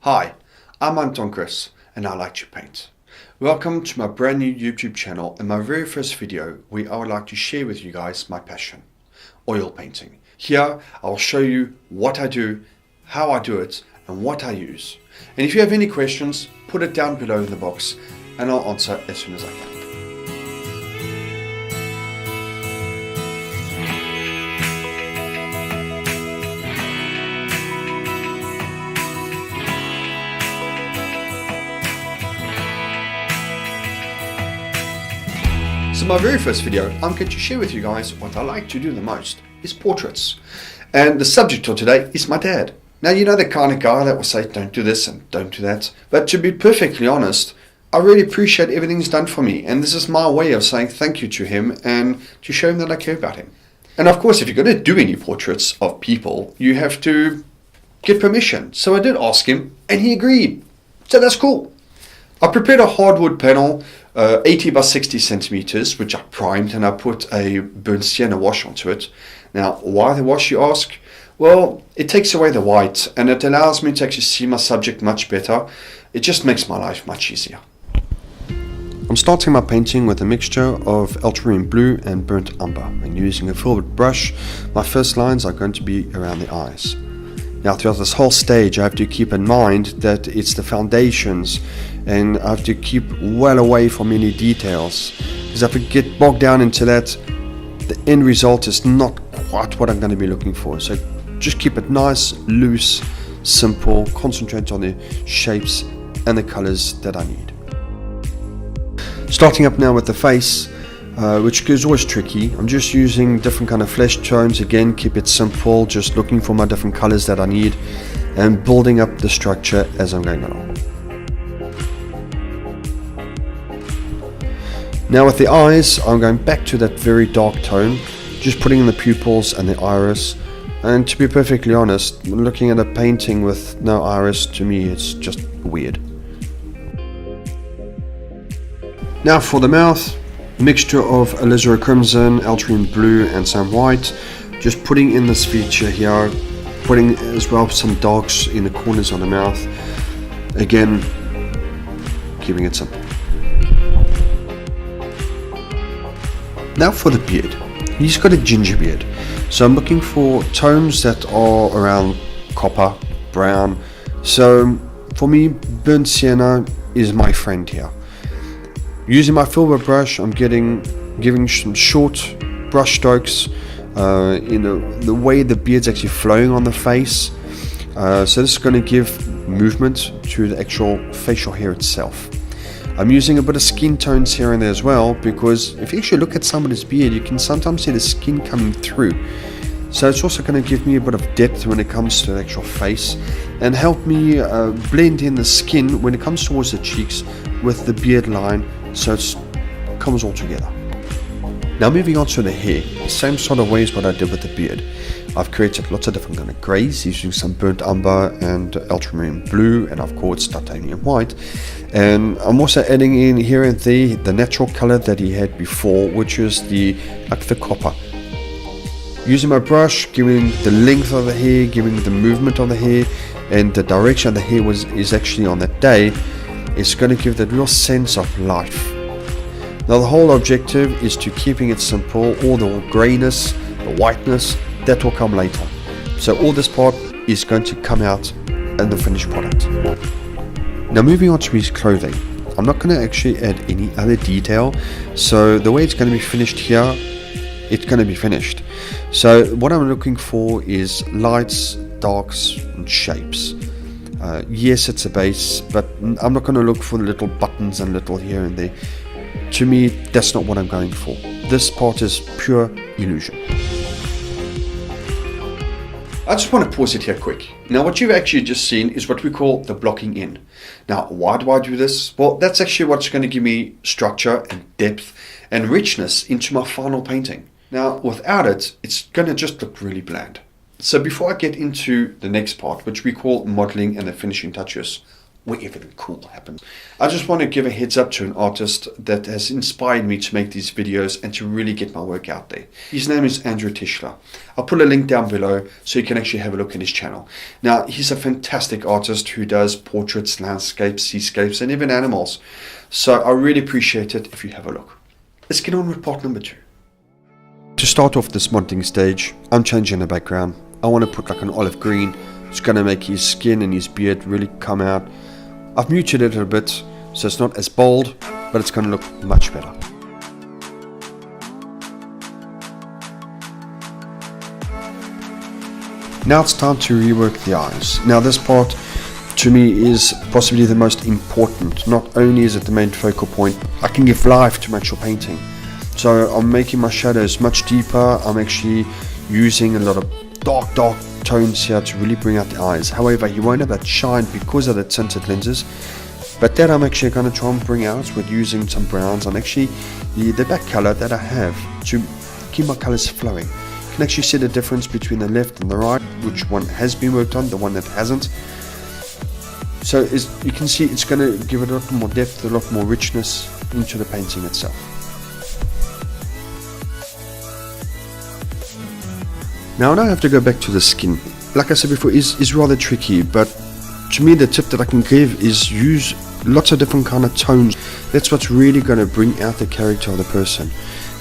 Hi, I'm AKriz and I like to paint. Welcome to my brand new YouTube channel and my very first video where I would like to share with you guys my passion, oil painting. Here I'll show you what I do, how I do it and what I use. And if you have any questions, put it down below in the box and I'll answer as soon as I can. So my very first video, I'm going to share with you guys what I like to do the most is portraits. And the subject of today is my dad. Now you know the kind of guy that will say don't do this and don't do that. But to be perfectly honest, I really appreciate everything he's done for me. And this is my way of saying thank you to him and to show him that I care about him. And of course, if you're going to do any portraits of people, you have to get permission. So I did ask him and he agreed. So that's cool. I prepared a hardwood panel, 80 by 60 centimeters, which I primed and I put a burnt sienna wash onto it. Now, why the wash, you ask? Well, it takes away the white and it allows me to actually see my subject much better. It just makes my life much easier. I'm starting my painting with a mixture of ultramarine blue and burnt umber. And using a filbert brush, my first lines are going to be around the eyes. Now throughout this whole stage I have to keep in mind that it's the foundations and I have to keep well away from any details, because if I get bogged down into that, the end result is not quite what I'm going to be looking for. So just keep it nice, loose, simple, concentrate on the shapes and the colors that I need. Starting up now with the face, which is always tricky. I'm just using different kind of flesh tones. Again, keep it simple, just looking for my different colors that I need and building up the structure as I'm going along. Now with the eyes, I'm going back to that very dark tone, just putting in the pupils and the iris. And to be perfectly honest, looking at a painting with no iris, to me it's just weird. Now for the mouth, mixture of alizarin crimson, ultramarine blue and some white. Just putting in this feature here, putting as well some darks in the corners of the mouth. Again, keeping it simple. Now for the beard. He's got a ginger beard. So I'm looking for tones that are around copper, brown. So for me, burnt sienna is my friend here. Using my filbert brush, I'm giving some short brush strokes in the way the beard's actually flowing on the face. So this is going to give movement to the actual facial hair itself. I'm using a bit of skin tones here and there as well, because if you actually look at somebody's beard, you can sometimes see the skin coming through. So it's also going to give me a bit of depth when it comes to the actual face and help me blend in the skin when it comes towards the cheeks with the beard line, so it comes all together. Now moving on to the hair, same sort of way as what I did with the beard. I've created lots of different kind of greys using some burnt umber and ultramarine blue and of course titanium white. And I'm also adding in here and there the natural color that he had before, which is the copper. Using my brush, giving the length of the hair, giving the movement of the hair and the direction of the hair is actually on that day, it's going to give that real sense of life. Now the whole objective is to keeping it simple. All the grayness, the whiteness, that will come later. So all this part is going to come out in the finished product. Now moving on to his clothing. I'm not going to actually add any other detail. So the way it's going to be finished here, it's going to be finished. So what I'm looking for is lights, darks and shapes. Yes, it's a base, but I'm not going to look for the little buttons and little here and there. To me, that's not what I'm going for. This part is pure illusion. I just want to pause it here quick. Now what you've actually just seen is what we call the blocking in. Now why do I do this? Well, that's actually what's going to give me structure and depth and richness into my final painting. Now without it, it's going to just look really bland. So before I get into the next part, which we call modeling and the finishing touches, where everything cool happens. I just want to give a heads up to an artist that has inspired me to make these videos and to really get my work out there. His name is Andrew Tischler. I'll put a link down below so you can actually have a look at his channel. Now, he's a fantastic artist who does portraits, landscapes, seascapes, and even animals. So I really appreciate it if you have a look. Let's get on with part number 2. To start off this modeling stage, I'm changing the background. I want to put like an olive green. It's going to make his skin and his beard really come out. I've muted it a bit so it's not as bold, but it's going to look much better. Now it's time to rework the eyes. Now this part to me is possibly the most important. Not only is it the main focal point, I can give life to my actual painting. So I'm making my shadows much deeper. I'm actually using a lot of dark tones here to really bring out the eyes. However, you won't have that shine because of the tinted lenses, but that I'm actually going to try and bring out with using some browns and actually the back color that I have to keep my colors flowing. You can actually see the difference between the left and the right, which one has been worked on, the one that hasn't. So you can see it's going to give it a lot more depth, a lot more richness into the painting itself. Now I have to go back to the skin. Like I said before, is rather tricky, but to me the tip that I can give is use lots of different kind of tones. That's what's really going to bring out the character of the person.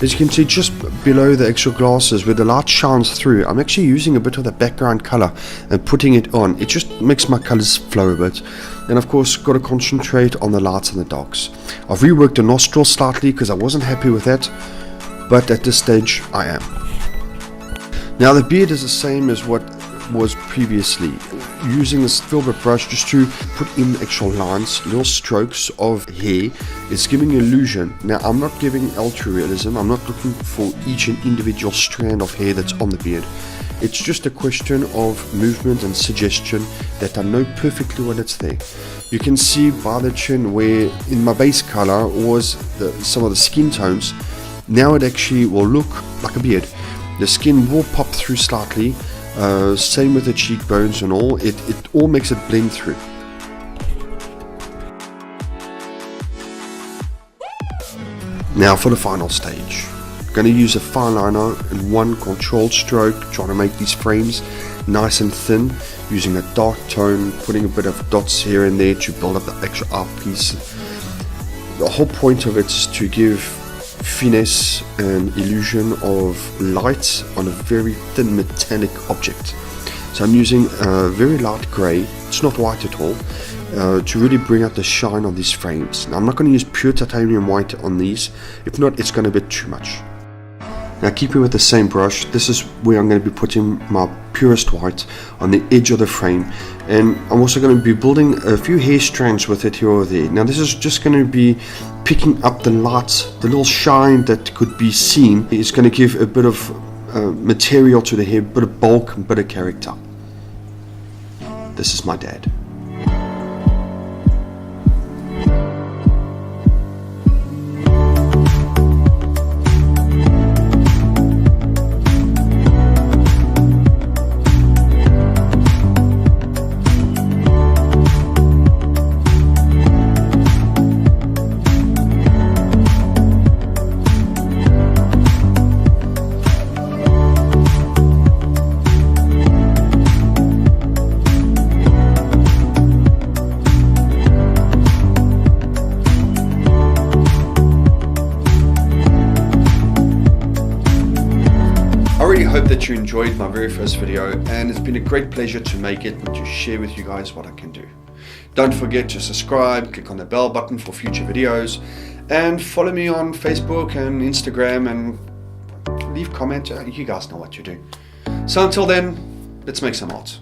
As you can see just below the actual glasses where the light shines through, I'm actually using a bit of the background color and putting it on. It just makes my colors flow a bit. And of course, got to concentrate on the lights and the darks. I've reworked the nostrils slightly because I wasn't happy with that, but at this stage I am. Now the beard is the same as what was previously, using this filbert brush just to put in actual lines, little strokes of hair. It's giving illusion. Now I'm not giving ultra realism. I'm not looking for each and individual strand of hair that's on the beard. It's just a question of movement and suggestion that I know perfectly when it's there. You can see by the chin where in my base color was some of the skin tones. Now it actually will look like a beard. The skin will pop through slightly, same with the cheekbones and all, it all makes it blend through. Now for the final stage. I'm going to use a fine liner and one controlled stroke, trying to make these frames nice and thin, using a dark tone, putting a bit of dots here and there to build up the actual art piece. The whole point of it is to give finesse and illusion of light on a very thin metallic object. So I'm using a very light grey, it's not white at all, to really bring out the shine on these frames. Now I'm not going to use pure titanium white on these, if not it's going to be too much. Now keeping with the same brush, this is where I'm going to be putting my purest white on the edge of the frame, and I'm also going to be building a few hair strands with it here or there. Now this is just going to be picking up the light, the little shine that could be seen. It's going to give a bit of material to the hair, a bit of bulk and a bit of character. This is my dad. I really hope that you enjoyed my very first video, and it's been a great pleasure to make it and to share with you guys what I can do. Don't forget to subscribe, click on the bell button for future videos, and follow me on Facebook and Instagram, and leave comment. You guys know what to do. So until then, let's make some art.